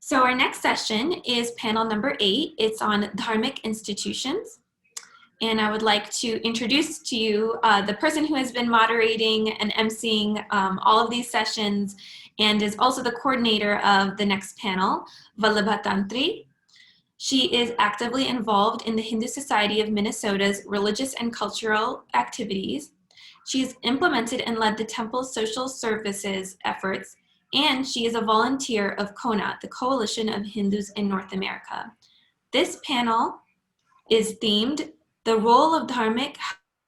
So our next session is panel number 8. It's on Dharmic institutions. And I would like to introduce to you the person who has been moderating and emceeing all of these sessions and is also the coordinator of the next panel, Vallabha Tantri. She is actively involved in the Hindu Society of Minnesota's religious and cultural activities. She has implemented and led the temple's social services efforts, and she is a volunteer of CONA, the Coalition of Hindus in North America. This panel is themed The Role of Dharmic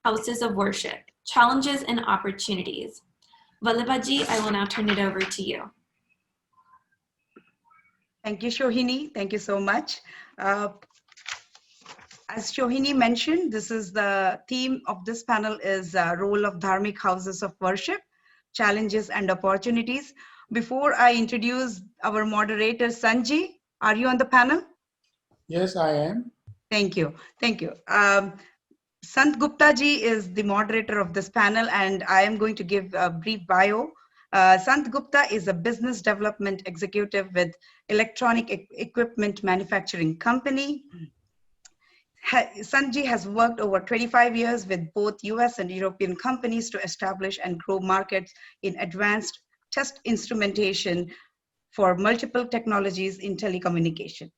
Houses of Worship, Challenges and Opportunities. Vallabhaji, I will now turn it over to you. Thank you, Shohini. Thank you so much. As Shohini mentioned, this is the theme of this panel is Role of Dharmic Houses of Worship, Challenges and Opportunities. Before I introduce our moderator, Sanjay, are you on the panel? Yes, I am. Thank you. Thank you. Sant Gupta ji is the moderator of this panel, and I am going to give a brief bio. Sant Gupta is a business development executive with electronic equipment manufacturing company. Sanji has worked over 25 years with both US and European companies to establish and grow markets in advanced test instrumentation for multiple technologies in telecommunication.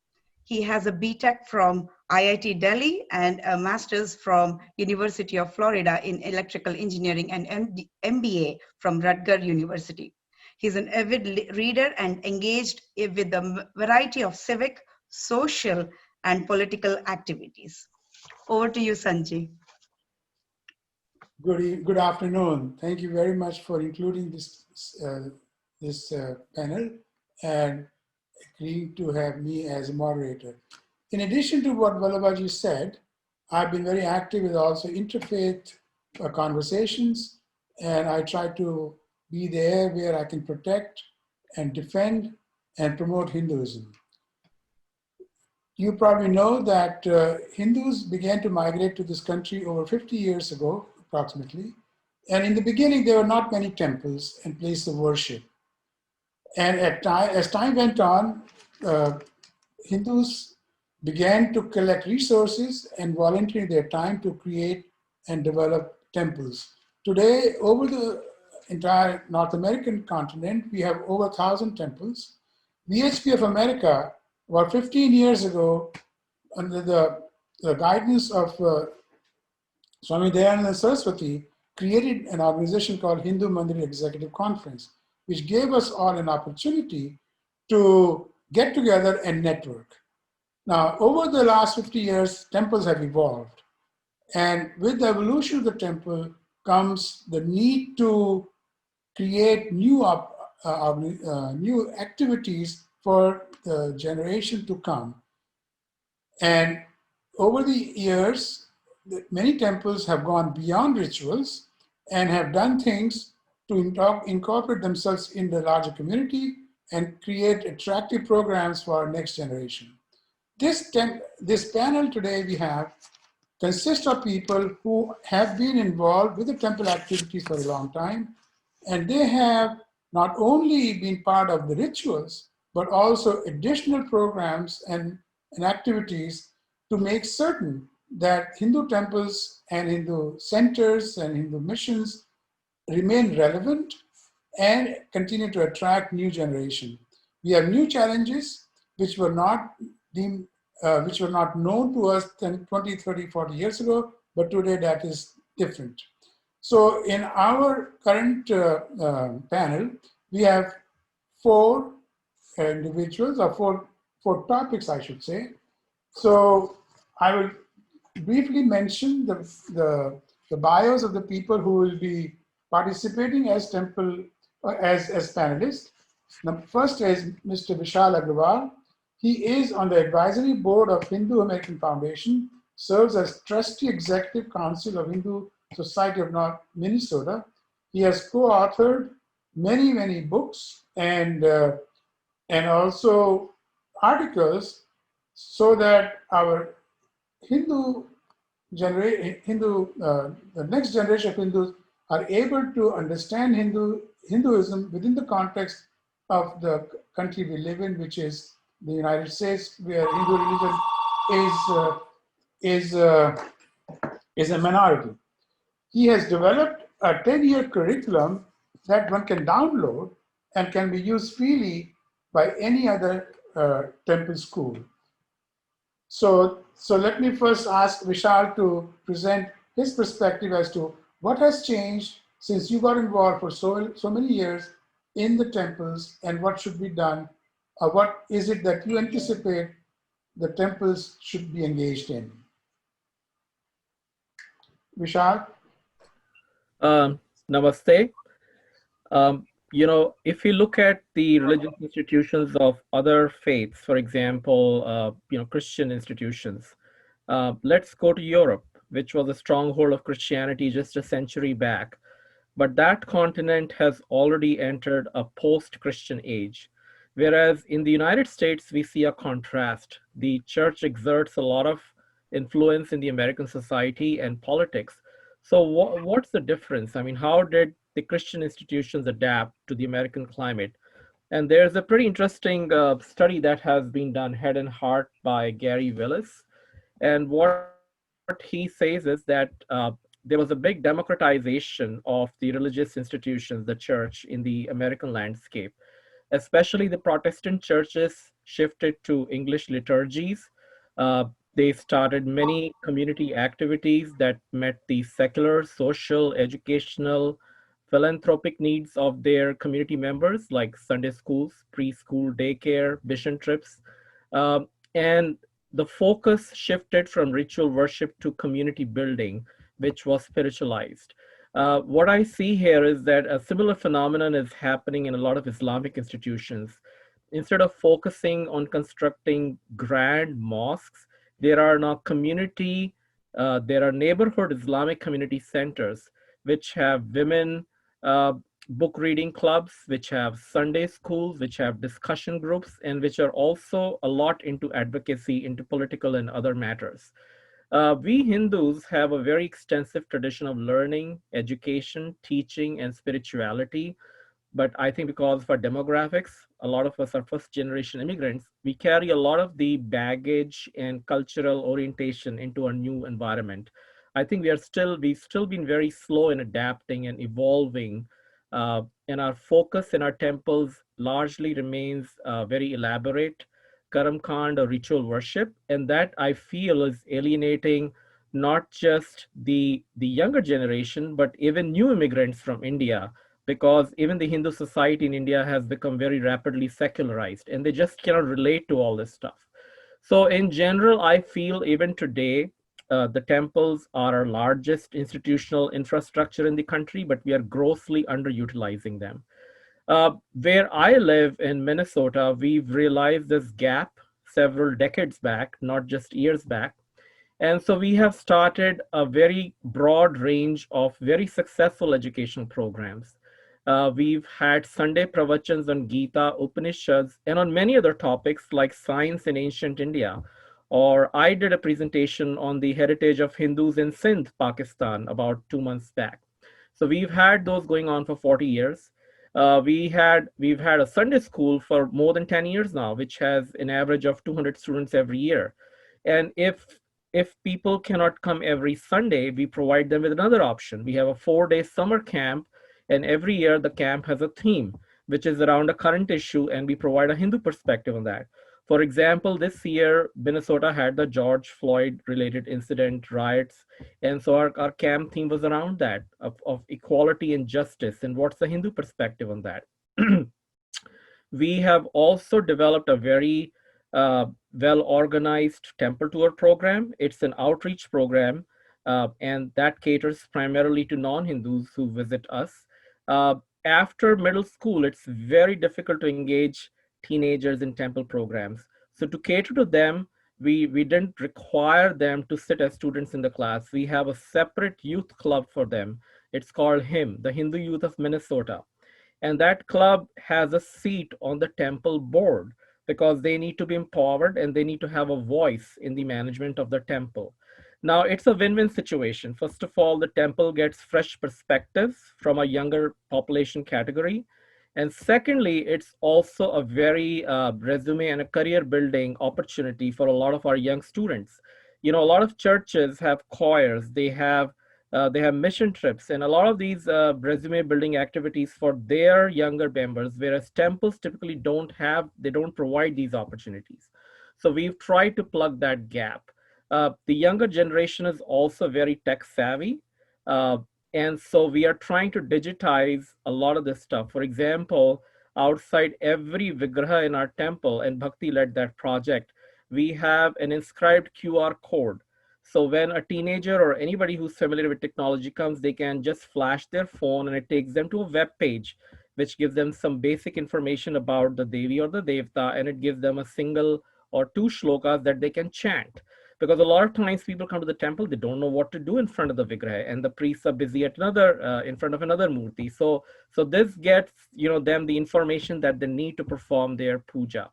He has a BTech from IIT Delhi and a master's from University of Florida in electrical engineering and MBA from Rutgers University. He's an avid reader and engaged with a variety of civic, social, and political activities. Over to you, Sanjay. Good afternoon. Thank you very much for including this panel and agreeing to have me as a moderator. In addition to what Vallabhaji said, I've been very active with also interfaith conversations, and I try to be there where I can protect and defend and promote Hinduism. You probably know that Hindus began to migrate to this country over 50 years ago, approximately. And in the beginning, there were not many temples and places of worship. And as time went on, Hindus began to collect resources and volunteer their time to create and develop temples. Today, over the entire North American continent, we have over 1,000 temples. VHP of America, about 15 years ago, under the guidance of Swami Dayananda Saraswati, created an organization called Hindu Mandir Executive Conference, which gave us all an opportunity to get together and network. Now, over the last 50 years, temples have evolved. And with the evolution of the temple comes the need to create new activities for the generation to come. And over the years, many temples have gone beyond rituals and have done things to incorporate themselves in the larger community and create attractive programs for our next generation. This panel today we have consists of people who have been involved with the temple activities for a long time, and they have not only been part of the rituals, but also additional programs and activities to make certain that Hindu temples and Hindu centers and Hindu missions remain relevant and continue to attract new generation. We have new challenges which were not known to us 10, 20, 30, 40 years ago, but today that is different. So in our current panel, we have four individuals, or four topics, I should say. So I will briefly mention the bios of the people who will be participating as panelists. The first is Mr. Vishal Agrawal. He is on the advisory board of Hindu American Foundation, serves as trustee executive council of Hindu Society of North Minnesota. He has co-authored many books and also articles so that our the next generation of Hindus are able to understand Hinduism within the context of the country we live in, which is the United States, where Hindu religion is uh, is uh, is a minority. He has developed a 10-year curriculum that one can download and can be used freely by any other temple school. So let me first ask Vishal to present his perspective as to what has changed since you got involved for so many years in the temples, and what should be done. What is it that you anticipate the temples should be engaged in? Vishal? Namaste. If you look at the religious institutions of other faiths, for example, Christian institutions, let's go to Europe, which was a stronghold of Christianity just a century back. But that continent has already entered a post-Christian age. Whereas in the United States, we see a contrast. The church exerts a lot of influence in the American society and politics. So what's the difference? I mean, how did the Christian institutions adapt to the American climate? And there's a pretty interesting study that has been done, Head and Heart, by Gary Willis. And what he says is that there was a big democratization of the religious institutions, the church, in the American landscape. Especially the Protestant churches shifted to English liturgies. Uh, they started many community activities that met the secular, social, educational, philanthropic needs of their community members, like Sunday schools, preschool, daycare, mission trips. And the focus shifted from ritual worship to community building, which was spiritualized. What I see here is that a similar phenomenon is happening in a lot of Islamic institutions. Instead of focusing on constructing grand mosques, there are now there are neighborhood Islamic community centers, which have women book reading clubs, which have Sunday schools, which have discussion groups, and which are also a lot into advocacy, into political and other matters. We Hindus have a very extensive tradition of learning, education, teaching, and spirituality. But I think because of our demographics, a lot of us are first generation immigrants, we carry a lot of the baggage and cultural orientation into our new environment. I think we've still been very slow in adapting and evolving. And our focus in our temples largely remains very elaborate, Karam Kand or ritual worship. And that I feel is alienating not just the younger generation, but even new immigrants from India, because even the Hindu society in India has become very rapidly secularized and they just cannot relate to all this stuff. So, in general, I feel even today, the temples are our largest institutional infrastructure in the country, but we are grossly underutilizing them. Where I live in Minnesota, we've realized this gap several decades back, not just years back. And so we have started a very broad range of very successful educational programs. We've had Sunday pravachans on Gita, Upanishads, and on many other topics like science in ancient India. Or I did a presentation on the heritage of Hindus in Sindh, Pakistan, about 2 months back. So we've had those going on for 40 years. We've had a Sunday school for more than 10 years now, which has an average of 200 students every year. And if people cannot come every Sunday, we provide them with another option. We have a 4-day summer camp, and every year the camp has a theme, which is around a current issue, and we provide a Hindu perspective on that. For example, this year, Minnesota had the George Floyd related incident riots. And so our camp theme was around that of equality and justice. And what's the Hindu perspective on that? We have also developed a very well-organized temple tour program. It's an outreach program, and that caters primarily to non-Hindus who visit us. After middle school, it's very difficult to engage teenagers in temple programs. So to cater to them, we didn't require them to sit as students in the class. We have a separate youth club for them. It's called HIM, the Hindu Youth of Minnesota. And that club has a seat on the temple board because they need to be empowered and they need to have a voice in the management of the temple. Now, it's a win-win situation. First of all, the temple gets fresh perspectives from a younger population category. And secondly, it's also a very resume and a career building opportunity for a lot of our young students. A lot of churches have choirs, they have mission trips, and a lot of these resume building activities for their younger members, whereas temples typically they don't provide these opportunities. So we've tried to plug that gap. The younger generation is also very tech savvy. Uh, and so we are trying to digitize a lot of this stuff. For example, outside every Vigraha in our temple, and Bhakti led that project, we have an inscribed QR code. So when a teenager or anybody who's familiar with technology comes, they can just flash their phone and it takes them to a web page, which gives them some basic information about the Devi or the Devta, and it gives them a single or two shlokas that they can chant. Because a lot of times people come to the temple, they don't know what to do in front of the Vigraha, and the priests are busy at in front of another murti. So this gets them the information that they need to perform their puja.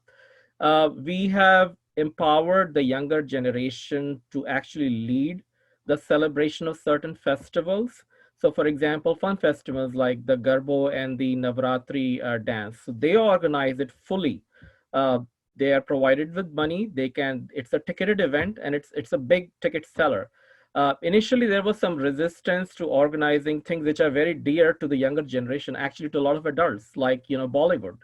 We have empowered the younger generation to actually lead the celebration of certain festivals. So, for example, fun festivals like the Garbo and the Navratri dance, so they organize it fully. Uh, they are provided with money. It's a ticketed event, and it's a big ticket seller. Initially, there was some resistance to organizing things which are very dear to the younger generation, actually to a lot of adults, like Bollywood.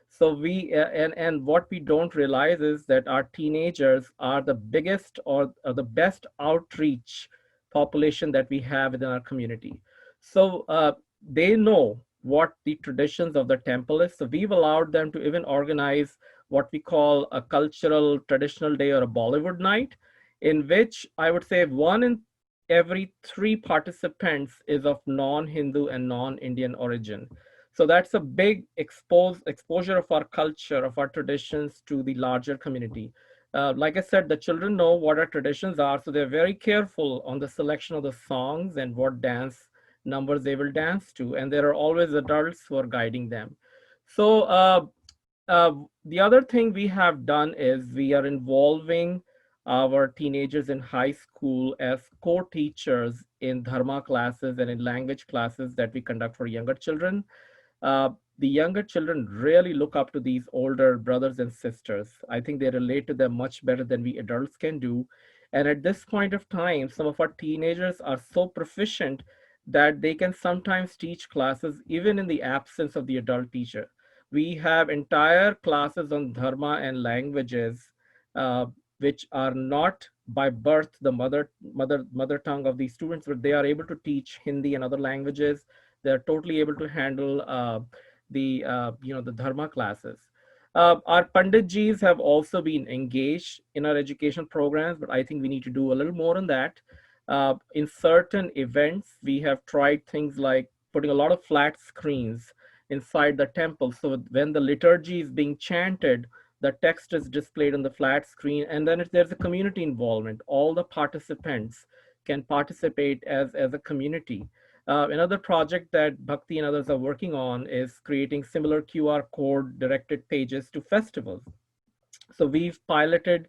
So and what we don't realize is that our teenagers are the biggest or the best outreach population that we have within our community. So they know what the traditions of the temple is. So we've allowed them to even organize what we call a cultural traditional day or a Bollywood night, in which I would say one in every three participants is of non-Hindu and non-Indian origin. So that's a big exposure of our culture, of our traditions to the larger community. Like I said, the children know what our traditions are, so they're very careful on the selection of the songs and what dance numbers they will dance to. And there are always adults who are guiding them. So uh, the other thing we have done is we are involving our teenagers in high school as co-teachers in dharma classes and in language classes that we conduct for younger children. The younger children really look up to these older brothers and sisters. I think they relate to them much better than we adults can do. And at this point of time, some of our teenagers are so proficient that they can sometimes teach classes even in the absence of the adult teacher. We have entire classes on dharma and languages, uh, which are not by birth the mother tongue of these students, but they are able to teach Hindi and other languages. They're totally able to handle the dharma classes. Our panditjis have also been engaged in our education programs, but I think we need to do a little more on that. In certain events, we have tried things like putting a lot of flat screens inside the temple. So when the liturgy is being chanted, the text is displayed on the flat screen, and then if there's a community involvement, all the participants can participate as a community. Another project that Bhakti and others are working on is creating similar QR code directed pages to festivals. So we've piloted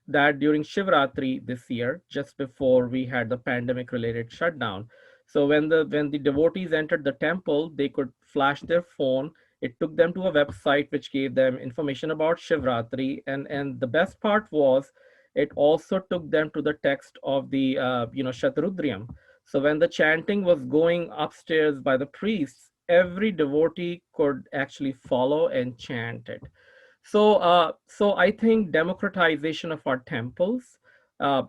that during Shivratri this year, just before we had the pandemic related shutdown. So when the devotees entered the temple, they could flash their phone. It took them to a website which gave them information about Shivratri, and the best part was it also took them to the text of the Shatrudriyam. So when the chanting was going upstairs by the priests, every devotee could actually follow and chant it. So I think democratization of our temples,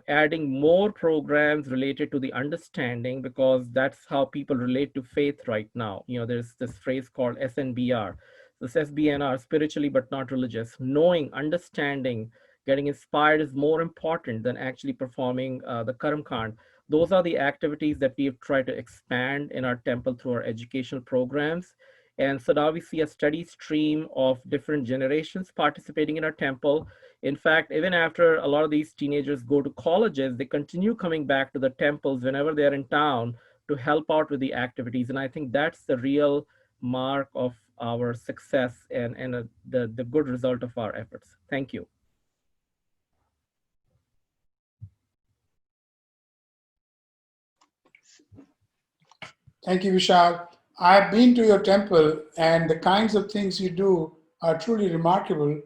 adding more programs related to the understanding, because that's how people relate to faith right now. There's this phrase called SNBR, this SBNR, spiritually but not religious. Knowing, understanding, getting inspired is more important than actually performing the Karam Kand. Those are the activities that we've tried to expand in our temple through our educational programs. And so now we see a steady stream of different generations participating in our temple. In fact, even after a lot of these teenagers go to colleges, they continue coming back to the temples whenever they're in town to help out with the activities. And I think that's the real mark of our success and the good result of our efforts. Thank you. Thank you, Vishal. I've been to your temple, and the kinds of things you do are truly remarkable.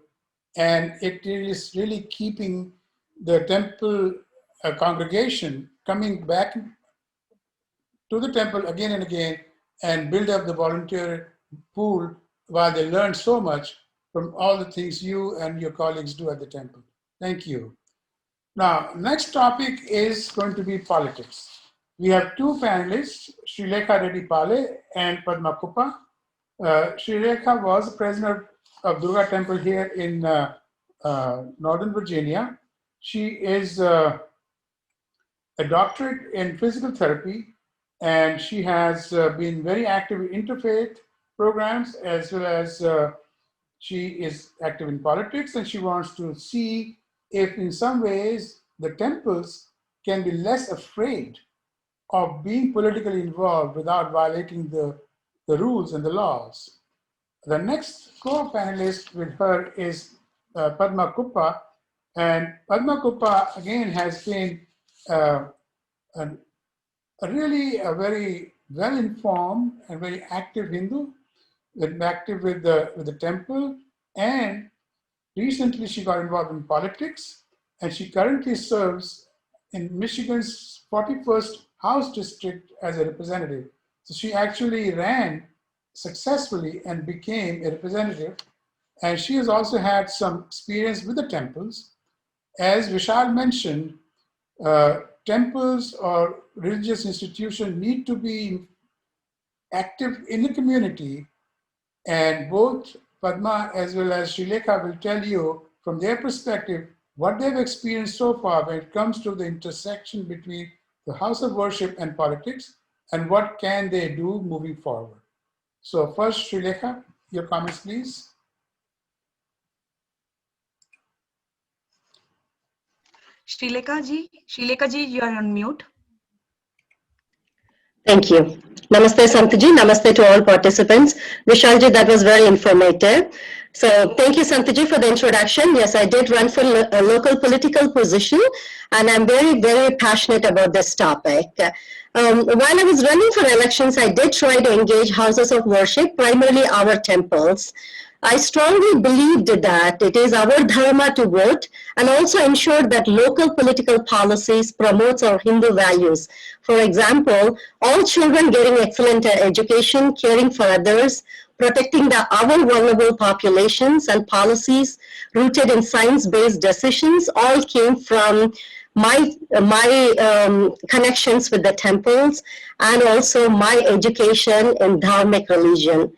And it is really keeping the temple congregation coming back to the temple again and again and build up the volunteer pool while they learn so much from all the things you and your colleagues do at the temple. Thank you. Now, next topic is going to be politics. We have two panelists, Srilekha Reddy Pale and Padma Kuppa. Srilekha was president of Durga Temple here in Northern Virginia. She is a doctorate in physical therapy, and she has been very active in interfaith programs, as well as she is active in politics, and she wants to see if in some ways the temples can be less afraid of being politically involved without violating the rules and the laws. The next co-panelist with her is Padma Kuppa, and Padma Kuppa again has been really a very well-informed and very active Hindu, active with the temple, and recently she got involved in politics, and she currently serves in Michigan's 41st House District as a representative. So she actually ran successfully and became a representative, and she has also had some experience with the temples. As Vishal mentioned, temples or religious institutions need to be active in the community, and both Padma as well as Srilekha will tell you from their perspective what they've experienced so far when it comes to the intersection between the house of worship and politics, and what can they do moving forward. So first, Srilekha, your comments, please. Srilekha ji, you are on mute. Thank you. Namaste, Santaji. Namaste to all participants. Vishalji, that was very informative. So thank you, Santaji, for the introduction. Yes, I did run for a local political position, and I'm very, very passionate about this topic. While I was running for elections, I did try to engage houses of worship, primarily our temples. I strongly believed that it is our dharma to vote and also ensure that local political policies promotes our Hindu values. For example, all children getting excellent education, caring for others, protecting our vulnerable populations, and policies rooted in science-based decisions all came from my connections with the temples and also my education in Dharmic religion.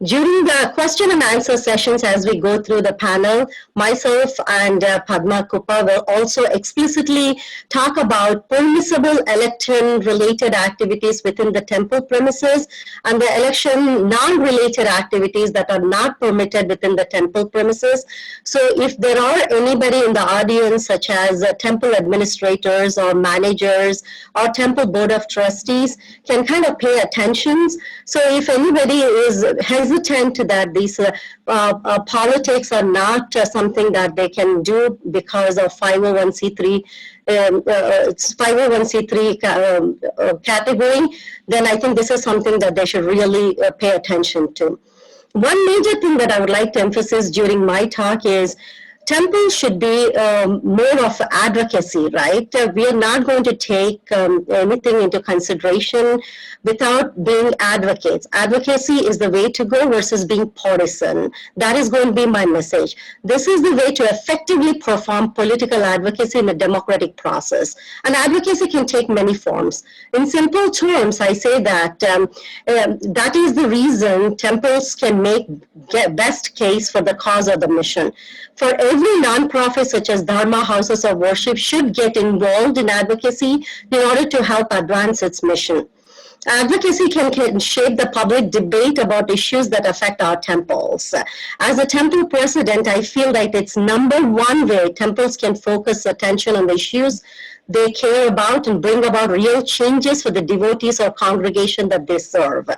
During the question and answer sessions as we go through the panel, myself and Padma Kuppa will also explicitly talk about permissible election-related activities within the temple premises and the election non-related activities that are not permitted within the temple premises. So if there are anybody in the audience, such as temple administrators or managers or temple board of trustees, can kind of pay attention. So if anybody is hesitant that these politics are not something that they can do because of 501c3 category, then I think this is something that they should really pay attention to. One major thing that I would like to emphasize during my talk is temples should be more of advocacy, right? We are not going to take anything into consideration without being advocates. Advocacy is the way to go versus being partisan. That is going to be my message. This is the way to effectively perform political advocacy in a democratic process. And advocacy can take many forms. In simple terms, I say that that is the reason temples can make best case for the cause of the mission. For every nonprofit such as Dharma Houses of Worship should get involved in advocacy in order to help advance its mission. Advocacy can shape the public debate about issues that affect our temples. As a temple president, I feel like it's number one way temples can focus attention on the issues they care about and bring about real changes for the devotees or congregation that they serve.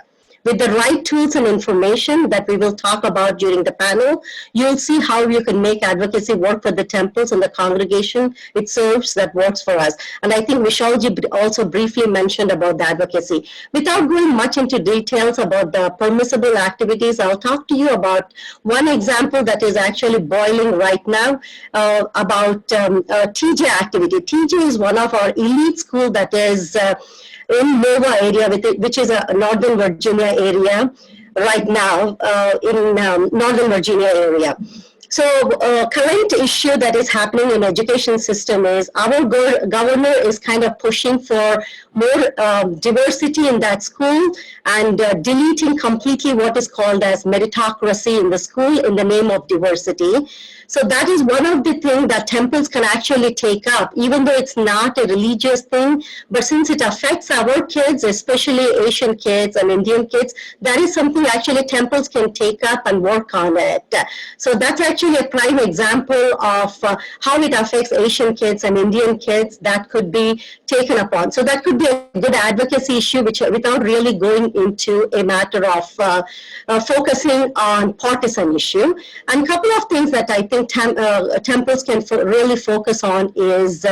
with the right tools and information that we will talk about during the panel, you'll see how you can make advocacy work for the temples and the congregation it serves that works for us. And I think Vishalji also briefly mentioned about the advocacy. Without going much into details about the permissible activities, I'll talk to you about one example that is actually boiling right now about TJ activity. TJ is one of our elite school that is in Nova area, which is a Northern Virginia area right now, in Northern Virginia area. So current issue that is happening in education system is our governor is kind of pushing for more diversity in that school and deleting completely what is called as meritocracy in the school in the name of diversity. So that is one of the things that temples can actually take up, even though it's not a religious thing, but since it affects our kids, especially Asian kids and Indian kids, that is something actually temples can take up and work on it. So that's actually a prime example of how it affects Asian kids and Indian kids that could be taken upon. So that could be a good advocacy issue, which without really going into a matter of focusing on partisan issue. And a couple of things that I think temples can really focus on is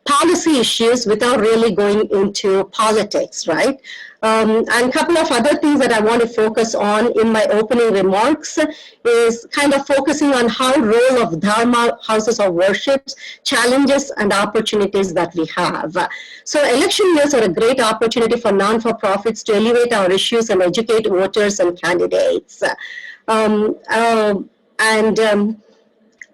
policy issues without really going into politics, right? And a couple of other things that I want to focus on in my opening remarks is kind of focusing on how role of Dharma houses of worship, challenges and opportunities that we have. So election years are a great opportunity for non-for-profits to elevate our issues and educate voters and candidates.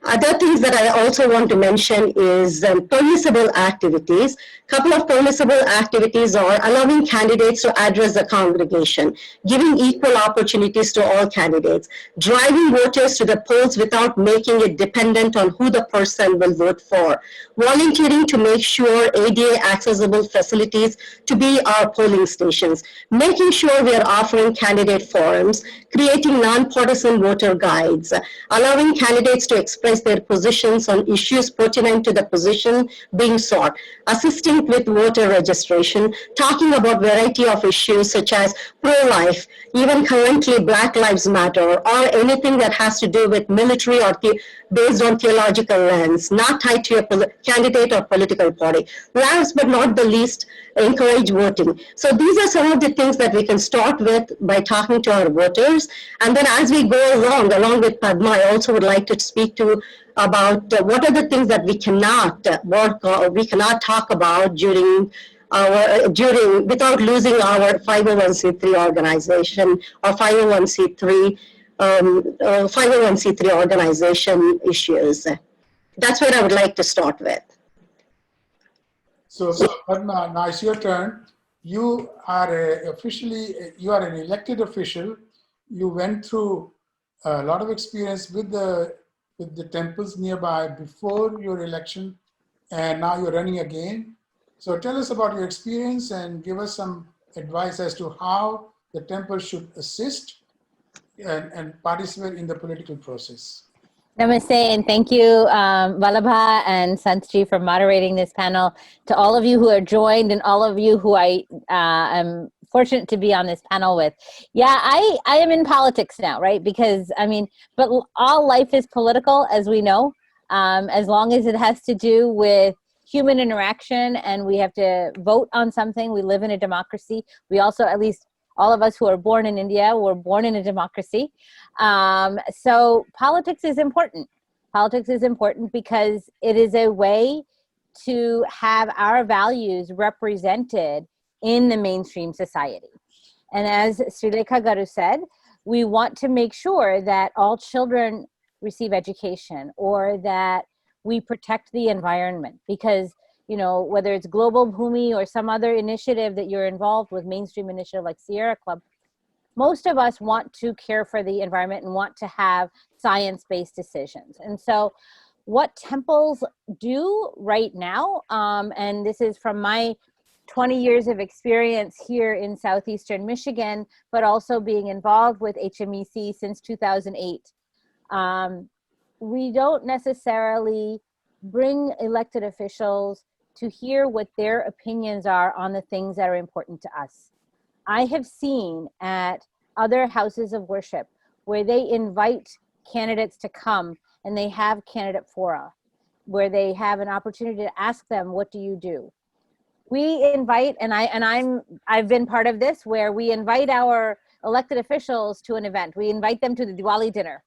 Other things that I also want to mention is permissible activities. Couple of permissible activities are allowing candidates to address the congregation, giving equal opportunities to all candidates, driving voters to the polls without making it dependent on who the person will vote for, volunteering to make sure ADA accessible facilities to be our polling stations, making sure we are offering candidate forums, creating nonpartisan voter guides, allowing candidates to express their positions on issues pertinent to the position being sought, assisting with voter registration, talking about variety of issues such as pro-life, even currently Black Lives Matter, or anything that has to do with military or based on theological lens, not tied to a candidate or political party. Last but not the least, encourage voting. So these are some of the things that we can start with by talking to our voters. And then as we go along with Padma, I also would like to speak to about what are the things that we cannot we cannot talk about without losing our 501c3 organization or 501c3 organization issues. That's what I would like to start with. So, Padma, now it's your turn. You are you are an elected official. You went through a lot of experience with the temples nearby before your election, and now you're running again. So tell us about your experience and give us some advice as to how the temple should assist and participate in the political process. Namaste, and thank you, Vallabha and Santji, for moderating this panel. To all of you who are joined and all of you who I am fortunate to be on this panel with. Yeah, I am in politics now, right? Because, I mean, but all life is political, as we know, as long as it has to do with human interaction and we have to vote on something. We live in a democracy. We also, at least all of us who are born in India, were born in a democracy. So politics is important. Politics is important because it is a way to have our values represented in the mainstream society. And as Srilekha Garu said, we want to make sure that all children receive education or that we protect the environment because, you know, whether it's Global Bhumi or some other initiative that you're involved with, mainstream initiative like Sierra Club, most of us want to care for the environment and want to have science-based decisions. And so what temples do right now, and this is from my 20 years of experience here in Southeastern Michigan, but also being involved with HMEC since 2008, we don't necessarily bring elected officials to hear what their opinions are on the things that are important to us. I have seen at other houses of worship where they invite candidates to come and they have candidate fora where they have an opportunity to ask them, what do you do? We invite, and I've been part of this, where we invite our elected officials to an event. We invite them to the Diwali dinner.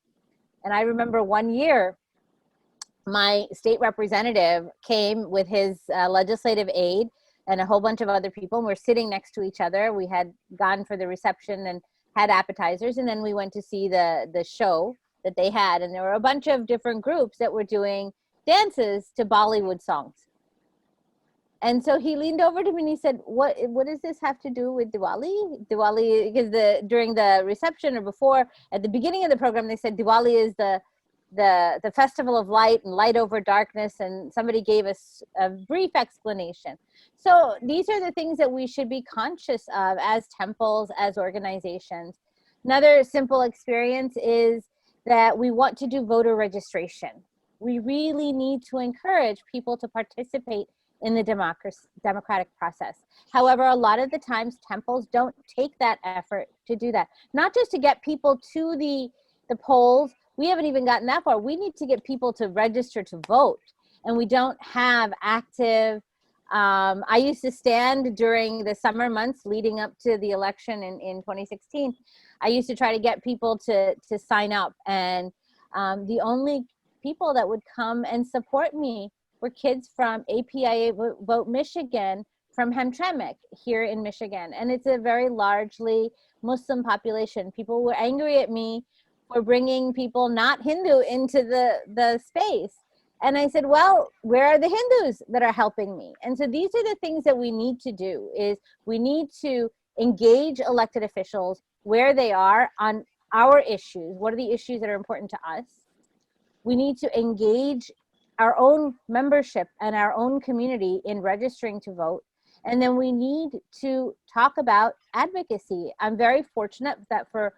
And I remember one year, my state representative came with his legislative aide and a whole bunch of other people, and we're sitting next to each other. We had gone for the reception and had appetizers, and then we went to see the show that they had, and there were a bunch of different groups that were doing dances to Bollywood songs. And so he leaned over to me and he said, what does this have to do with Diwali? Diwali, because during the reception or before, at the beginning of the program, they said Diwali is the festival of light and light over darkness, and somebody gave us a brief explanation. So these are the things that we should be conscious of as temples, as organizations. Another simple experience is that we want to do voter registration. We really need to encourage people to participate in the democratic process. However, a lot of the times temples don't take that effort to do that. Not just to get people to the polls, we haven't even gotten that far. We need to get people to register to vote, and we don't have active. I used to stand during the summer months leading up to the election in 2016. I used to try to get people to sign up, and the only people that would come and support me were kids from APIA Vote Michigan, from Hamtramck here in Michigan. And it's a very largely Muslim population. People were angry at me for bringing people not Hindu into the space. And I said, well, where are the Hindus that are helping me? And so these are the things that we need to do, is we need to engage elected officials where they are on our issues. What are the issues that are important to us? We need to engage our own membership and our own community in registering to vote. And then we need to talk about advocacy. I'm very fortunate that for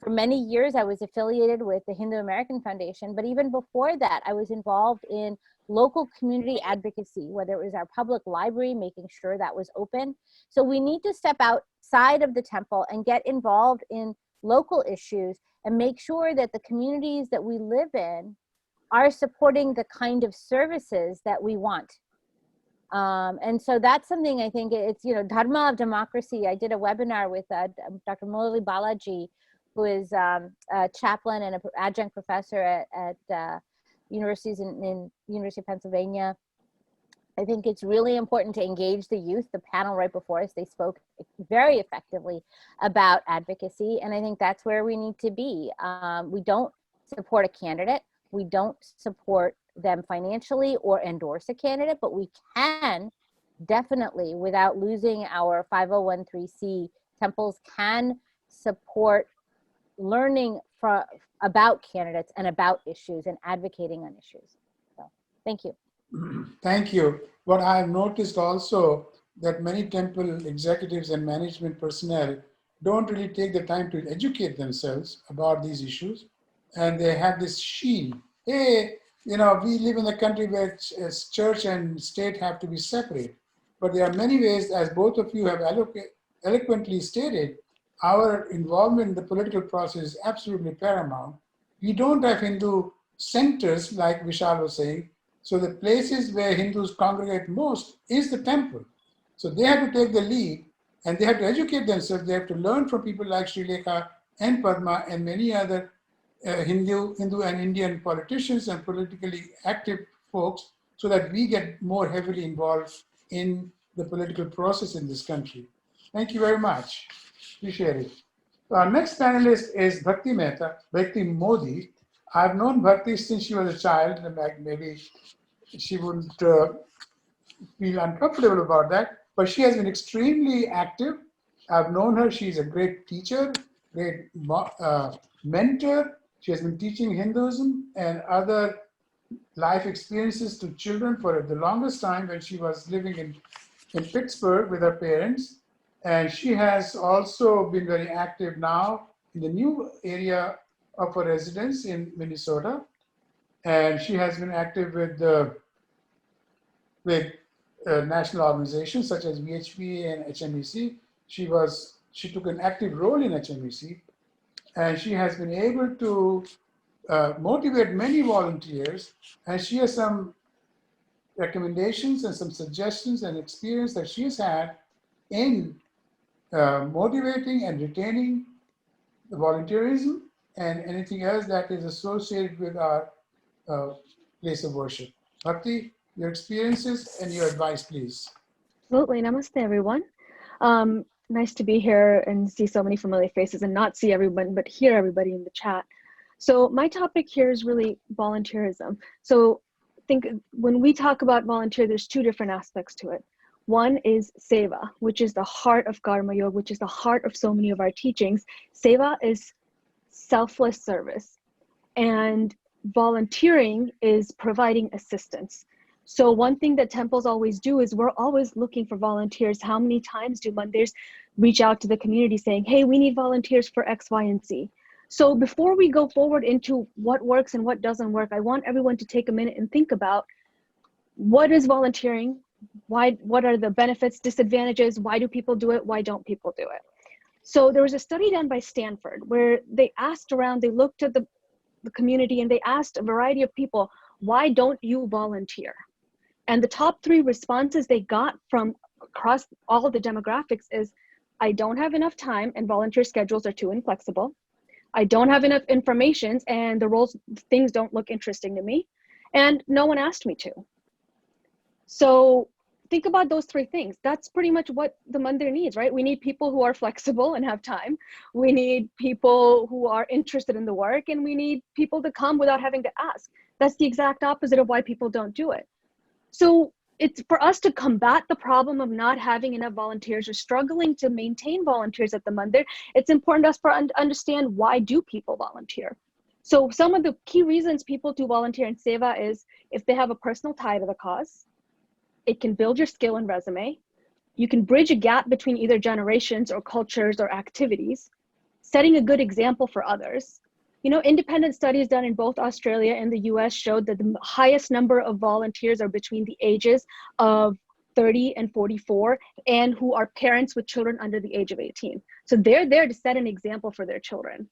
many years I was affiliated with the Hindu American Foundation, but even before that, I was involved in local community advocacy, whether it was our public library, making sure that was open. So we need to step outside of the temple and get involved in local issues and make sure that the communities that we live in are supporting the kind of services that we want. And so that's something I think it's, Dharma of democracy. I did a webinar with Dr. Murali Balaji, who is a chaplain and an adjunct professor at universities in University of Pennsylvania. I think it's really important to engage the youth. The panel right before us, they spoke very effectively about advocacy. And I think that's where we need to be. We don't support a candidate. We don't support them financially or endorse a candidate, but we can definitely, without losing our 501(c), temples can support learning about candidates and about issues and advocating on issues. So, thank you. Thank you. What I have noticed also that many temple executives and management personnel don't really take the time to educate themselves about these issues. And they have this shield. Hey, we live in a country where church and state have to be separate. But there are many ways, as both of you have eloquently stated, our involvement in the political process is absolutely paramount. We don't have Hindu centers, like Vishal was saying. So the places where Hindus congregate most is the temple. So they have to take the lead, and they have to educate themselves. They have to learn from people like Sri Lekha and Padma and many other Hindu and Indian politicians and politically active folks, so that we get more heavily involved in the political process in this country. Thank you very much. Appreciate it. So our next panelist is Bhakti Modi. I've known Bhakti since she was a child, and like maybe she wouldn't feel uncomfortable about that, but she has been extremely active. I've known her. She's a great teacher, great mentor. She has been teaching Hinduism and other life experiences to children for the longest time when she was living in Pittsburgh with her parents. And she has also been very active now in the new area of her residence in Minnesota. And she has been active with national organizations such as VHPA and HMEC. She took an active role in HMEC. and she has been able to motivate many volunteers, and she has some recommendations and some suggestions and experience that she's had in motivating and retaining the volunteerism and anything else that is associated with our place of worship. Bhakti, your experiences and your advice, please. Absolutely. Namaste, everyone. Nice to be here and see so many familiar faces and not see everyone, but hear everybody in the chat. So my topic here is really volunteerism. So I think when we talk about volunteer, there's two different aspects to it. One is seva, which is the heart of Karma Yoga, which is the heart of so many of our teachings. Seva is selfless service, and volunteering is providing assistance. So one thing that temples always do is we're always looking for volunteers. How many times do Mandirs reach out to the community saying, hey, we need volunteers for X, Y, and Z? So before we go forward into what works and what doesn't work, I want everyone to take a minute and think about what is volunteering? What are the benefits, disadvantages? Why do people do it? Why don't people do it? So there was a study done by Stanford where they asked around, they looked at the community and they asked a variety of people, why don't you volunteer? And the top 3 responses they got from across all of the demographics is, I don't have enough time and volunteer schedules are too inflexible. I don't have enough information and the roles, things don't look interesting to me. And no one asked me to. So think about those 3 things. That's pretty much what the mandir needs, right? We need people who are flexible and have time. We need people who are interested in the work, and we need people to come without having to ask. That's the exact opposite of why people don't do it. So it's for us to combat the problem of not having enough volunteers or struggling to maintain volunteers at the mandir. It's important to us to understand, why do people volunteer? So some of the key reasons people do volunteer in seva is if they have a personal tie to the cause. It can build your skill and resume. You can bridge a gap between either generations or cultures or activities, setting a good example for others. You know, independent studies done in both Australia and the US showed that the highest number of volunteers are between the ages of 30 and 44 and who are parents with children under the age of 18. So they're there to set an example for their children.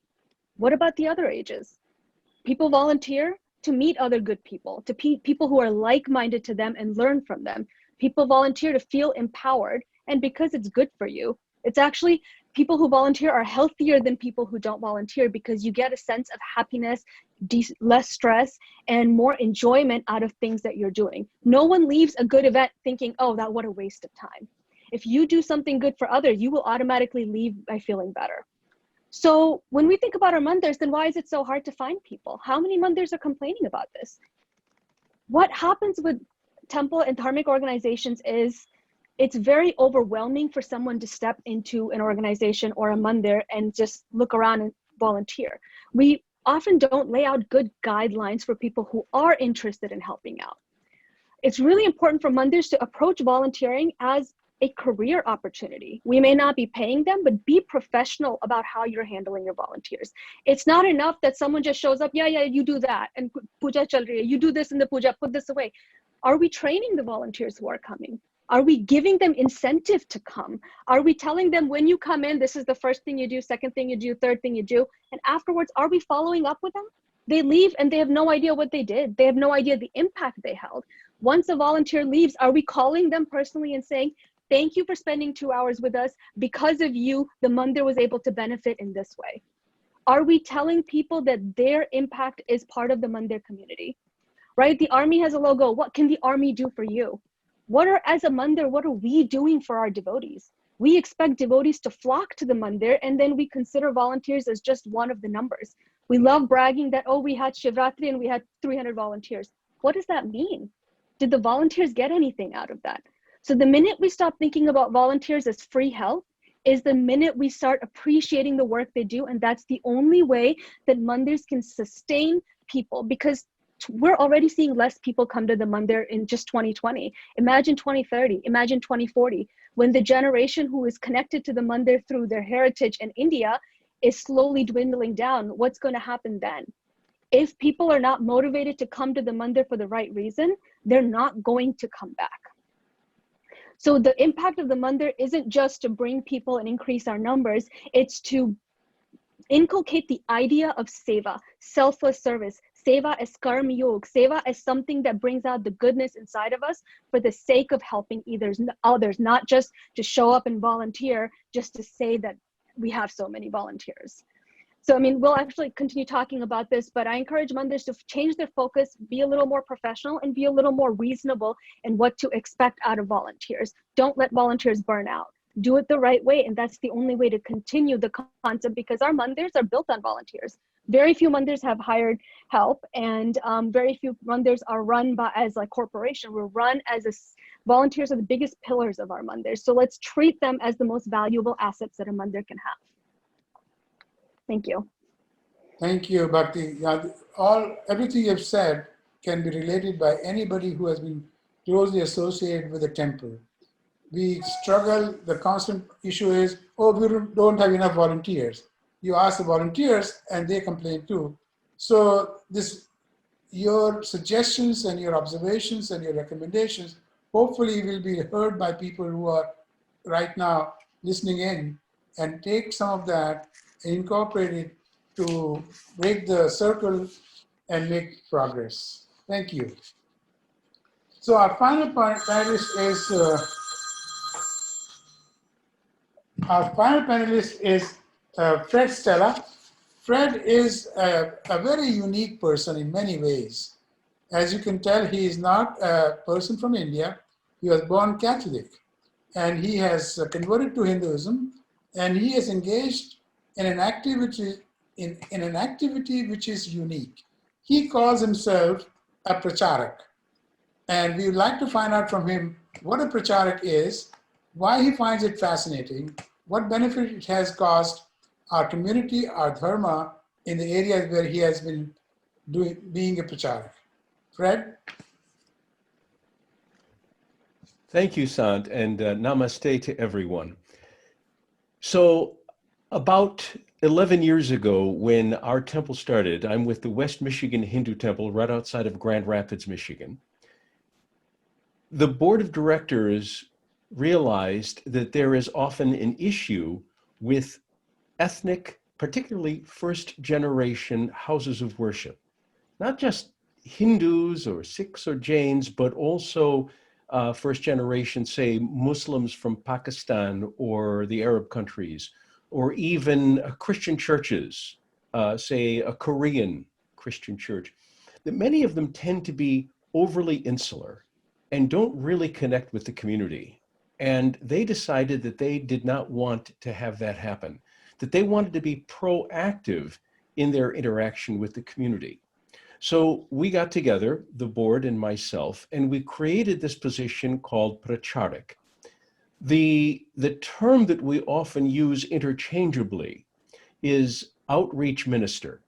What about the other ages? People volunteer to meet other good people, to people who are like-minded to them and learn from them. People volunteer to feel empowered, and because it's good for you, it's actually, people who volunteer are healthier than people who don't volunteer because you get a sense of happiness, less stress, and more enjoyment out of things that you're doing. No one leaves a good event thinking, oh, what a waste of time. If you do something good for others, you will automatically leave by feeling better. So when we think about our mandirs, then why is it so hard to find people? How many mandirs are complaining about this? What happens with temple and dharmic organizations is it's very overwhelming for someone to step into an organization or a mandir and just look around and volunteer. We often don't lay out good guidelines for people who are interested in helping out. It's really important for mandirs to approach volunteering as a career opportunity. We may not be paying them, but be professional about how you're handling your volunteers. It's not enough that someone just shows up, yeah, you do that, and puja chal rahi hai, you do this in the puja, put this away. Are we training the volunteers who are coming? Are we giving them incentive to come? Are we telling them when you come in, this is the first thing you do, second thing you do, third thing you do, and afterwards, are we following up with them? They leave and they have no idea what they did. They have no idea the impact they held. Once a volunteer leaves, are we calling them personally and saying, thank you for spending 2 hours with us. Because of you, the mandir was able to benefit in this way. Are we telling people that their impact is part of the mandir community? Right? The army has a logo. What can the army do for you? As a mandir, what are we doing for our devotees? We expect devotees to flock to the mandir, and then we consider volunteers as just one of the numbers. We love bragging that, oh, we had Shivratri and we had 300 volunteers. What does that mean? Did the volunteers get anything out of that? So the minute we stop thinking about volunteers as free help is the minute we start appreciating the work they do. And that's the only way that mandirs can sustain people, because we're already seeing less people come to the mandir in just 2020. Imagine 2030, imagine 2040, when the generation who is connected to the mandir through their heritage in India is slowly dwindling down. What's going to happen then? If people are not motivated to come to the mandir for the right reason, they're not going to come back. So the impact of the mandir isn't just to bring people and increase our numbers, it's to inculcate the idea of seva, selfless service, seva as karma yoga, seva as something that brings out the goodness inside of us for the sake of helping others, not just to show up and volunteer just to say that we have so many volunteers. So, I mean, we'll actually continue talking about this, but I encourage Mandirs to change their focus, be a little more professional, and be a little more reasonable in what to expect out of volunteers. Don't let volunteers burn out. Do it the right way, and that's the only way to continue the concept, because our mandirs are built on volunteers. Very few mandirs have hired help, and very few mandirs are run by as like corporation. We're run as volunteers are the biggest pillars of our mandirs. So let's treat them as the most valuable assets that a mandir can have. Thank you. Thank you, Bhakti. Everything you've said can be related by anybody who has been closely associated with the temple. We struggle, the constant issue is, oh, we don't have enough volunteers. You ask the volunteers and they complain too. So your suggestions and your observations and your recommendations hopefully will be heard by people who are right now listening in, and take some of that and incorporate it to break the circle and make progress. Thank you. So our final panelist is Fred Stella. Fred is a very unique person in many ways. As you can tell, he is not a person from India. He was born Catholic, and he has converted to Hinduism, and he is engaged in an activity which is unique. He calls himself a pracharak, and we would like to find out from him what a pracharak is, why he finds it fascinating, what benefit it has caused our community, our dharma, in the areas where he has been being a pracharak. Fred? Thank you, Sant, and namaste to everyone. So about 11 years ago, when our temple started, I'm with the West Michigan Hindu Temple right outside of Grand Rapids, Michigan. The board of directors realized that there is often an issue with ethnic, particularly first generation houses of worship, not just Hindus or Sikhs or Jains, but also first generation, say, Muslims from Pakistan or the Arab countries, or even Christian churches, say a Korean Christian church, that many of them tend to be overly insular and don't really connect with the community. And they decided that they did not want to have that happen, that they wanted to be proactive in their interaction with the community. So we got together, the board and myself, and we created this position called pracharak. The term that we often use interchangeably is outreach minister.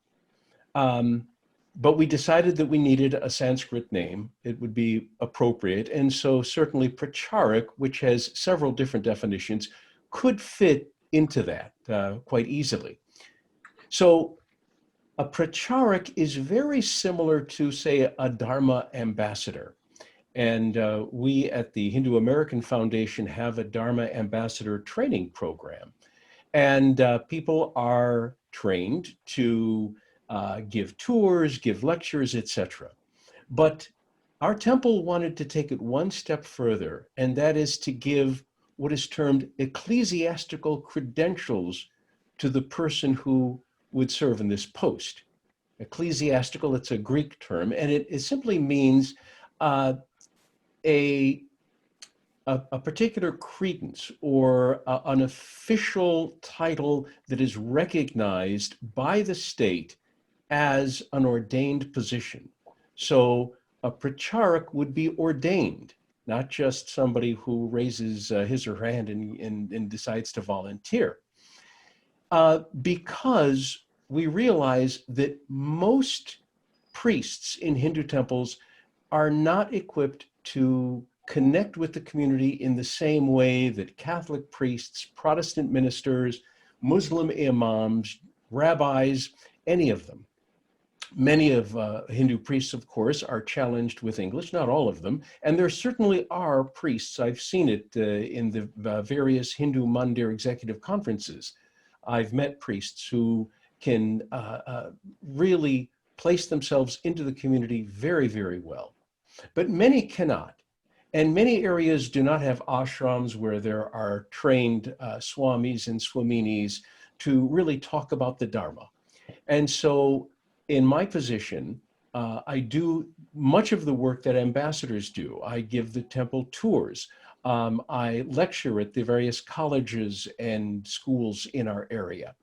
But we decided that we needed a Sanskrit name. It would be appropriate. And so certainly pracharak, which has several different definitions, could fit into that quite easily. So a pracharak is very similar to, say, a Dharma ambassador. And we at the Hindu American Foundation have a Dharma ambassador training program. And people are trained to give tours, give lectures, etc. But our temple wanted to take it one step further, and that is to give what is termed ecclesiastical credentials to the person who would serve in this post. Ecclesiastical, it's a Greek term, and it simply means a particular credence or an official title that is recognized by the state as an ordained position. So a pracharak would be ordained, not just somebody who raises his or her hand and decides to volunteer. Because we realize that most priests in Hindu temples are not equipped to connect with the community in the same way that Catholic priests, Protestant ministers, Muslim imams, rabbis, any of them. Many of Hindu priests, of course, are challenged with English, not all of them. And there certainly are priests, I've seen it in the various Hindu Mandir executive conferences. I've met priests who can really place themselves into the community very, very well. But many cannot. And many areas do not have ashrams where there are trained swamis and swaminis to really talk about the Dharma. And so in my position, I do much of the work that ambassadors do. I give the temple tours. I lecture at the various colleges and schools in our area.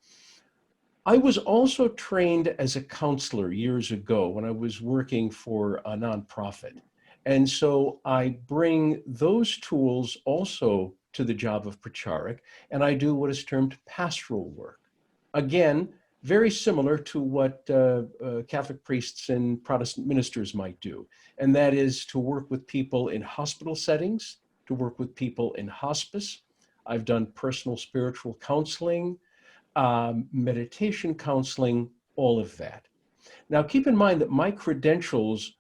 I was also trained as a counselor years ago when I was working for a nonprofit. And so I bring those tools also to the job of pracharak, and I do what is termed pastoral work. Again, very similar to what Catholic priests and Protestant ministers might do, and that is to work with people in hospital settings, to work with people in hospice. I've done personal spiritual counseling, meditation counseling, all of that. Now, keep in mind that my credentials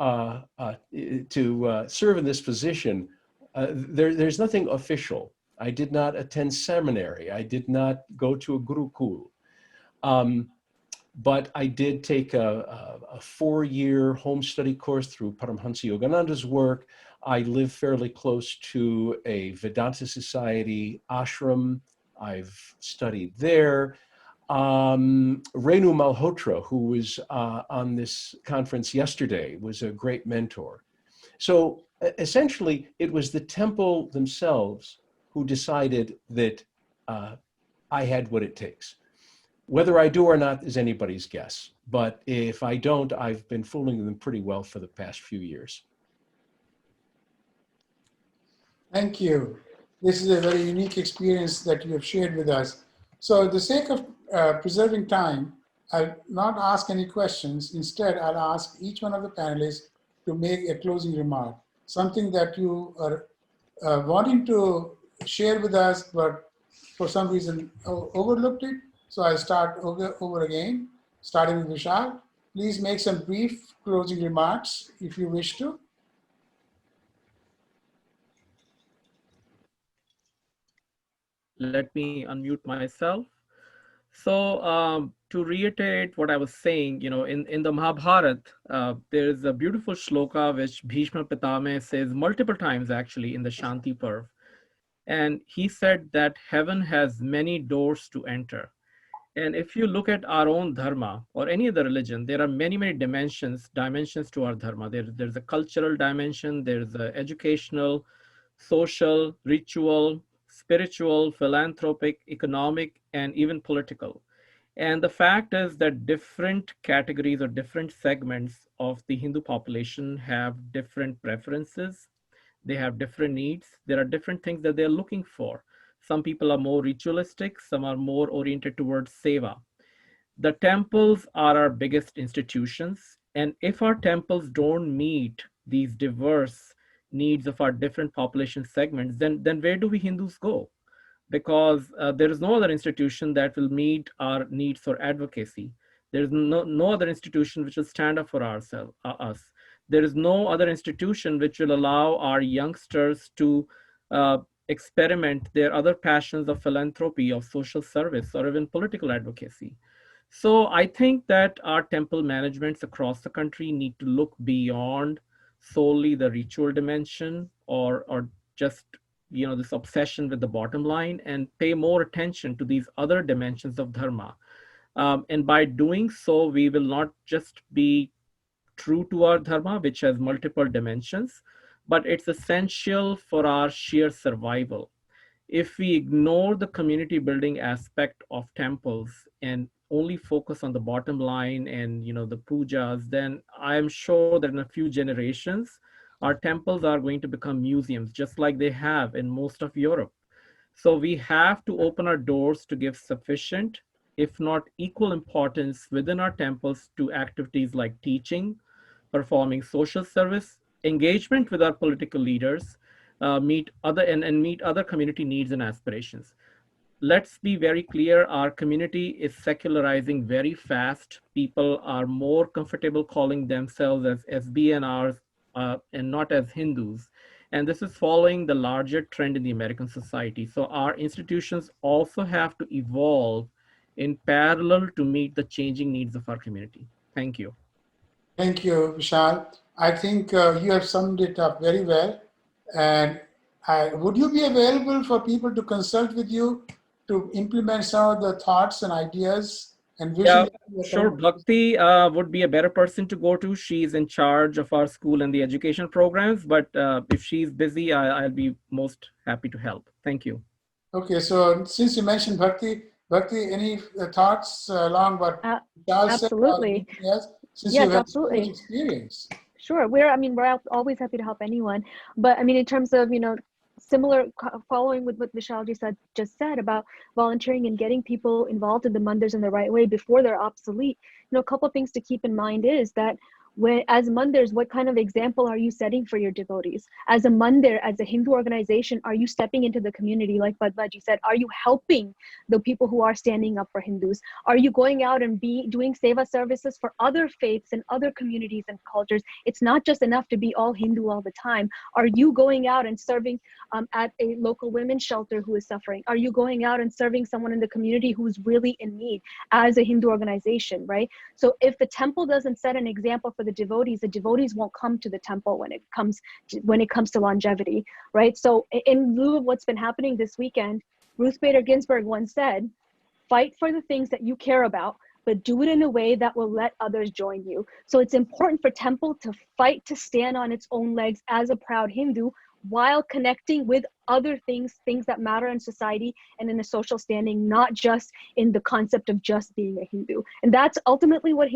to serve in this position, there's nothing official. I did not attend seminary. I did not go to a gurukul. But I did take a 4-year home study course through Paramhansa Yogananda's work. I live fairly close to a Vedanta Society ashram. I've studied there. Renu Malhotra, who was on this conference yesterday, was a great mentor. So essentially, it was the temple themselves who decided that I had what it takes. Whether I do or not is anybody's guess. But if I don't, I've been fooling them pretty well for the past few years. Thank you. This is a very unique experience that you have shared with us. So for the sake of preserving time, I'll not ask any questions. Instead, I'll ask each one of the panelists to make a closing remark, something that you are wanting to share with us, but for some reason overlooked it. So I'll start over again, starting with Vishal. Please make some brief closing remarks if you wish to. Let me unmute myself. So to reiterate what I was saying, in the Mahabharata, there is a beautiful shloka which Bhishma Pitame says multiple times actually in the Shanti Parv. And he said that heaven has many doors to enter. And if you look at our own dharma or any other religion, there are many, many dimensions to our dharma. There's a cultural dimension, there's an educational, social, ritual, spiritual, philanthropic, economic, and even political. And the fact is that different categories or different segments of the Hindu population have different preferences. They have different needs. There are different things that they're looking for. Some people are more ritualistic, some are more oriented towards seva. The temples are our biggest institutions. And if our temples don't meet these diverse needs of our different population segments, then where do we Hindus go? Because there is no other institution that will meet our needs for advocacy. There is no other institution which will stand up for us. There is no other institution which will allow our youngsters to experiment their other passions of philanthropy, of social service, or even political advocacy. So I think that our temple managements across the country need to look beyond solely the ritual dimension or just this obsession with the bottom line and pay more attention to these other dimensions of dharma. And by doing so, we will not just be true to our dharma, which has multiple dimensions, but it's essential for our sheer survival. If we ignore the community building aspect of temples and only focus on the bottom line and the pujas, then I'm sure that in a few generations, our temples are going to become museums, just like they have in most of Europe. So we have to open our doors to give sufficient, if not equal importance within our temples to activities like teaching, performing social service, engagement with our political leaders, meet other community needs and aspirations. Let's be very clear, our community is secularizing very fast. People are more comfortable calling themselves as SBNRs and not as Hindus. And this is following the larger trend in the American society. So our institutions also have to evolve in parallel to meet the changing needs of our community. Thank you. Thank you, Vishal. I think you have summed it up very well. And would you be available for people to consult with you to implement some of the thoughts and ideas and Yeah, vision? sure. Bhakti would be a better person to go to. She's in charge of our school and the education programs. But if she's busy, I'll be most happy to help. Thank you. Okay, so since you mentioned Bhakti, any thoughts along what Vishal said? Absolutely. Yes, since you Yes, have so much absolutely. experience. Sure. We're always happy to help anyone. But I mean, in terms of, similar following with what Vishalji just said about volunteering and getting people involved in the mandars in the right way before they're obsolete, a couple of things to keep in mind is that as mandars, what kind of example are you setting for your devotees? As a mandir, as a Hindu organization, are you stepping into the community? Like Badbaji said, are you helping the people who are standing up for Hindus? Are you going out and doing seva services for other faiths and other communities and cultures? It's not just enough to be all Hindu all the time. Are you going out and serving at a local women's shelter who is suffering? Are you going out and serving someone in the community who's really in need as a Hindu organization, right? So if the temple doesn't set an example for the devotees won't come to the temple when it comes to longevity, right? So in lieu of what's been happening this weekend, Ruth Bader Ginsburg once said, fight for the things that you care about, but do it in a way that will let others join you. So it's important for temple to fight to stand on its own legs as a proud Hindu while connecting with other things that matter in society and in a social standing, not just in the concept of just being a Hindu. And that's ultimately what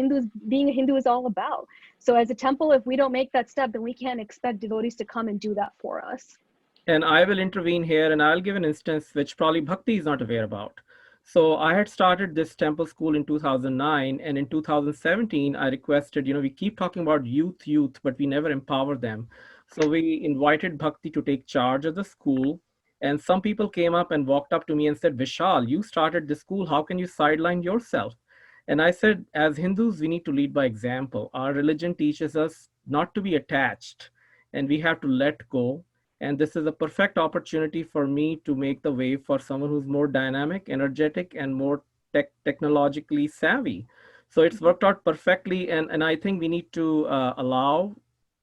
being a Hindu is all about. So as a temple, if we don't make that step, then we can't expect devotees to come and do that for us. And I will intervene here, and I'll give an instance which probably Bhakti is not aware about. So I had started this temple school in 2009, and in 2017, I requested, we keep talking about youth, but we never empower them. So we invited Bhakti to take charge of the school. And some people came up and walked up to me and said, Vishal, you started the school. How can you sideline yourself? And I said, as Hindus, we need to lead by example. Our religion teaches us not to be attached, and we have to let go. And this is a perfect opportunity for me to make the way for someone who's more dynamic, energetic, and more technologically savvy. So it's worked out perfectly. And I think we need to allow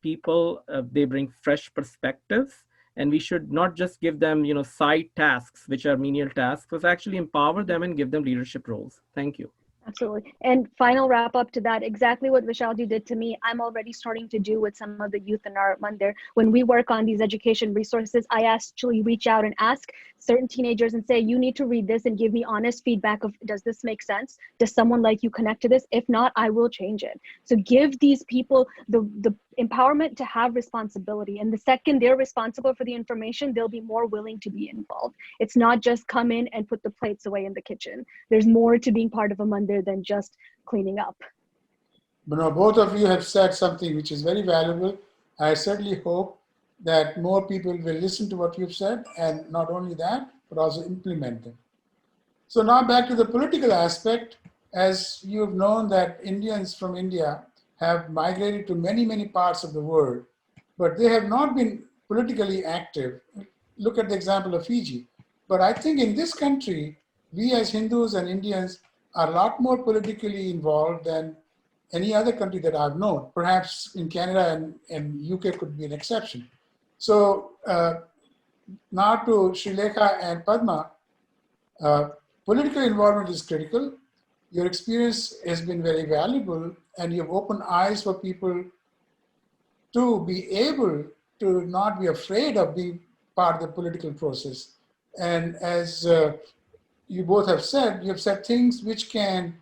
people, they bring fresh perspectives, and we should not just give them, side tasks, which are menial tasks, but actually empower them and give them leadership roles. Thank you. Absolutely. And final wrap up to that, exactly what Vishalji did to me, I'm already starting to do with some of the youth in our mandir. When we work on these education resources, I actually reach out and ask certain teenagers and say, you need to read this and give me honest feedback of, does this make sense? Does someone like you connect to this? If not, I will change it. So give these people the empowerment to have responsibility. And the second they're responsible for the information, they'll be more willing to be involved. It's not just come in and put the plates away in the kitchen. There's more to being part of a mandir than just cleaning up. But no, both of you have said something which is very valuable. I certainly hope that more people will listen to what you've said, and not only that, but also implement them. So now back to the political aspect. As you've known that Indians from India have migrated to many, many parts of the world, but they have not been politically active. Look at the example of Fiji. But I think in this country, we as Hindus and Indians are a lot more politically involved than any other country that I've known. Perhaps in Canada and UK could be an exception. So now to Srilekha and Padma, political involvement is critical. Your experience has been very valuable, and you've opened eyes for people to be able to not be afraid of being part of the political process. And as you both have said things which can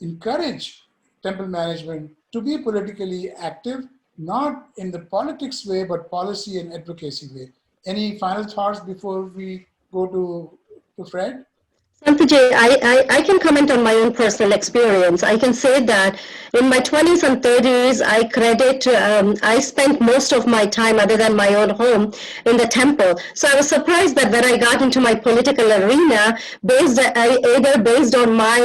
encourage temple management to be politically active, not in the politics way, but policy and advocacy way. Any final thoughts before we go to Fred? Sanjay, I can comment on my own personal experience. I can say that in my 20s and 30s, I spent most of my time other than my own home in the temple. So I was surprised that when I got into my political arena, either based on my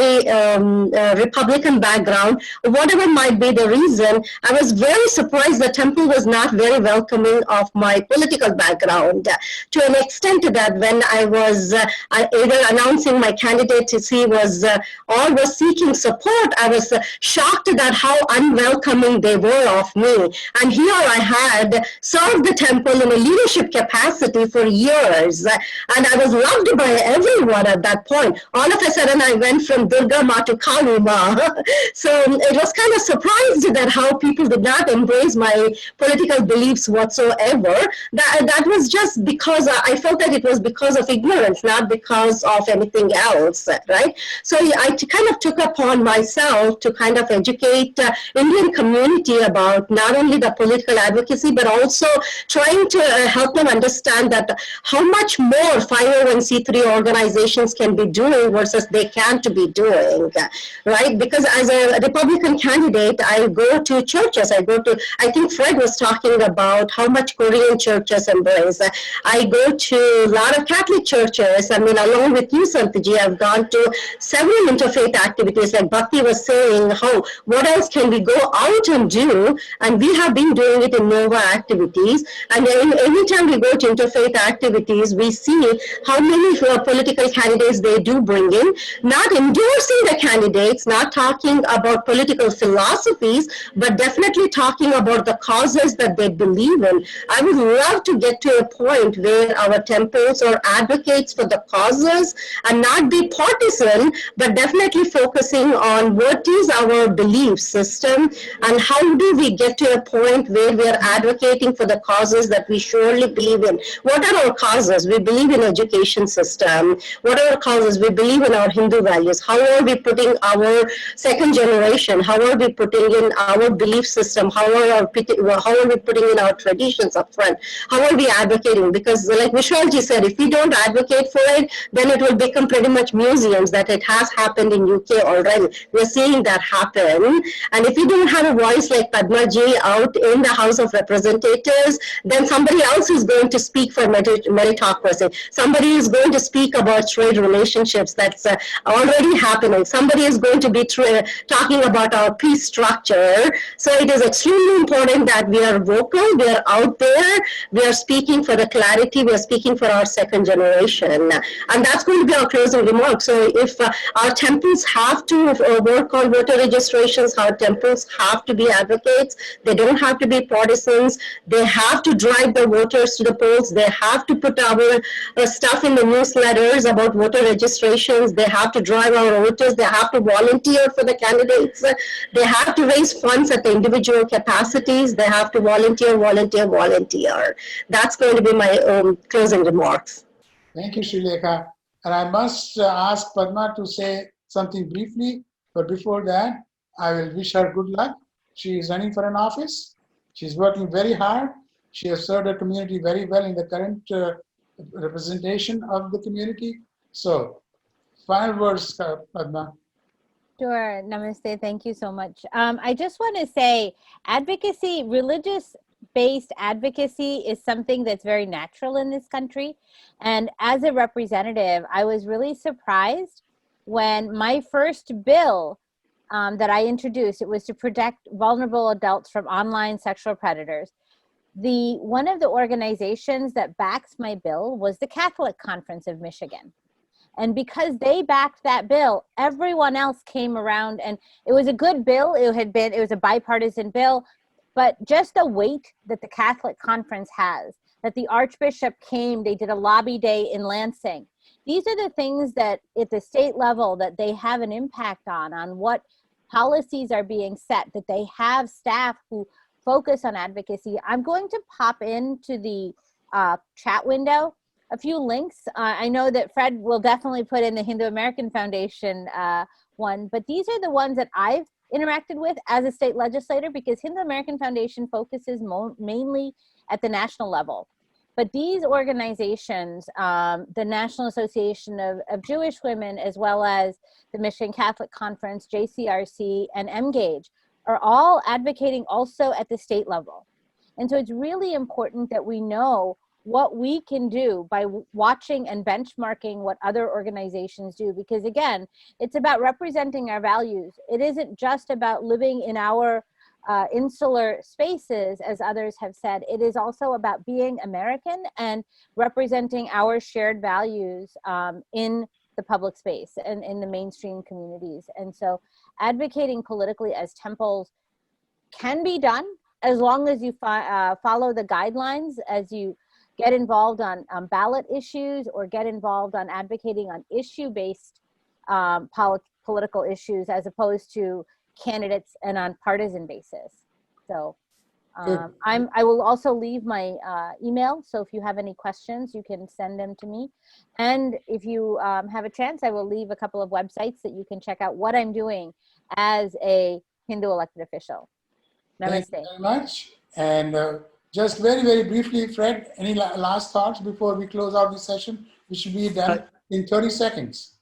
Republican background, or whatever might be the reason, I was very surprised the temple was not very welcoming of my political background. To an extent that when I was either announcing my my candidacy was all was seeking support, I was shocked at how unwelcoming they were of me. And here I had served the temple in a leadership capacity for years, and I was loved by everyone at that point. All of a sudden, I went from Durga Ma to Kali Ma. So it was kind of surprised that how people did not embrace my political beliefs whatsoever. That was just because I felt that it was because of ignorance, not because of anything else, right? So I kind of took upon myself to kind of educate Indian community about not only the political advocacy, but also trying to help them understand that how much more 501c3 organizations can be doing versus they can't be doing, right? Because as a Republican candidate, I go to churches. I think Fred was talking about how much Korean churches embrace. I go to a lot of Catholic churches. I mean, along with you, Santiji, I've gone to several interfaith activities. Like Bhakti was saying, what else can we go out and do? And we have been doing it in Nova activities. And every time we go to interfaith activities, we see how many political candidates they do bring in, not endorsing the candidates, not talking about political philosophies, but definitely talking about the causes that they believe in. I would love to get to a point where our temples are advocates for the causes and not be partisan, but definitely focusing on what is our belief system and how do we get to a point where we are advocating for the causes that we surely believe in. What are our causes? We believe in education system. What are our causes? We believe in our Hindu values. How are we putting our second generation? How are we putting in our belief system? How are we putting in our traditions up front? How are we advocating? Because like Vishalji said, if we don't advocate for it, then it will become pretty much museums that it has happened in UK already. We're seeing that happen. And if you don't have a voice like Padma Ji out in the House of Representatives, then somebody else is going to speak for meritocracy. Somebody is going to speak about trade relationships that's already happening. Somebody is going to be talking about our peace structure. So it is extremely important that we are vocal, we are out there, we are speaking for the clarity, we are speaking for our second generation. And that's going to be our closing remarks. So if our temples have to work on voter registrations, our temples have to be advocates, they don't have to be partisans, they have to drive the voters to the polls, they have to put our stuff in the newsletters about voter registrations, they have to drive our voters, they have to volunteer for the candidates, they have to raise funds at the individual capacities, they have to volunteer. That's going to be my closing remarks. Thank you, Srilekha. And I must ask Padma to say something briefly, but before that, I will wish her good luck. She is running for an office. She's working very hard. She has served her community very well in the current representation of the community. So, final words, Padma. Sure. Namaste. Thank you so much. I just want to say advocacy, religious-based advocacy is something that's very natural in this country. And as a representative, I was really surprised when my first bill that I introduced, it was to protect vulnerable adults from online sexual predators. One of the organizations that backs my bill was the Catholic Conference of Michigan. And because they backed that bill, everyone else came around, and it was a good bill. It was a bipartisan bill, but just the weight that the Catholic Conference has, that the Archbishop came, they did a lobby day in Lansing. These are the things that at the state level that they have an impact on what policies are being set, that they have staff who focus on advocacy. I'm going to pop into the chat window a few links. I know that Fred will definitely put in the Hindu American Foundation one, but these are the ones that I've interacted with as a state legislator, because Hindu American Foundation focuses mainly at the national level. But these organizations, the National Association of Jewish Women, as well as the Michigan Catholic Conference, JCRC, and MGAGE, are all advocating also at the state level. And so it's really important that we know what we can do by watching and benchmarking what other organizations do, because again, it's about representing our values. It isn't just about living in our insular spaces, as others have said. It is also about being American and representing our shared values in the public space and in the mainstream communities. And so advocating politically as temples can be done as long as you follow the guidelines, as you get involved on ballot issues or get involved on advocating on issue-based political issues as opposed to candidates and on partisan basis. So I will also leave my email. So if you have any questions, you can send them to me. And if you have a chance, I will leave a couple of websites that you can check out what I'm doing as a Hindu elected official. Namaste. Thank you very much. And just very, very briefly, Fred, any last thoughts before we close out this session? We should be done in 30 seconds.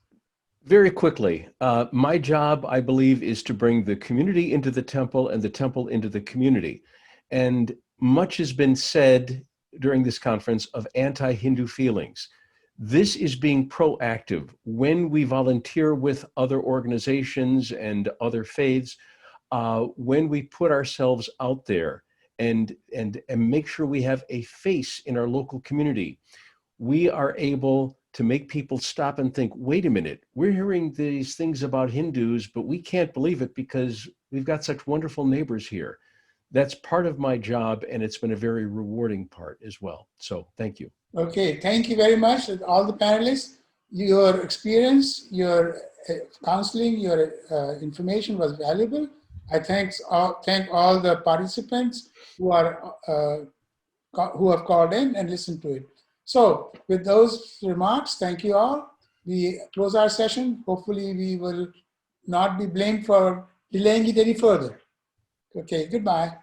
Very quickly, my job, I believe, is to bring the community into the temple and the temple into the community. And much has been said during this conference of anti-Hindu feelings. This is being proactive. When we volunteer with other organizations and other faiths, when we put ourselves out there and make sure we have a face in our local community, we are able to make people stop and think, wait a minute, we're hearing these things about Hindus, but we can't believe it because we've got such wonderful neighbors here. That's part of my job, and it's been a very rewarding part as well. So thank you. Okay, thank you very much, all the panelists. Your experience, your counseling, your information was valuable. I thank all the participants who have called in and listened to it. So with those remarks, thank you all. We close our session. Hopefully we will not be blamed for delaying it any further. Okay, goodbye.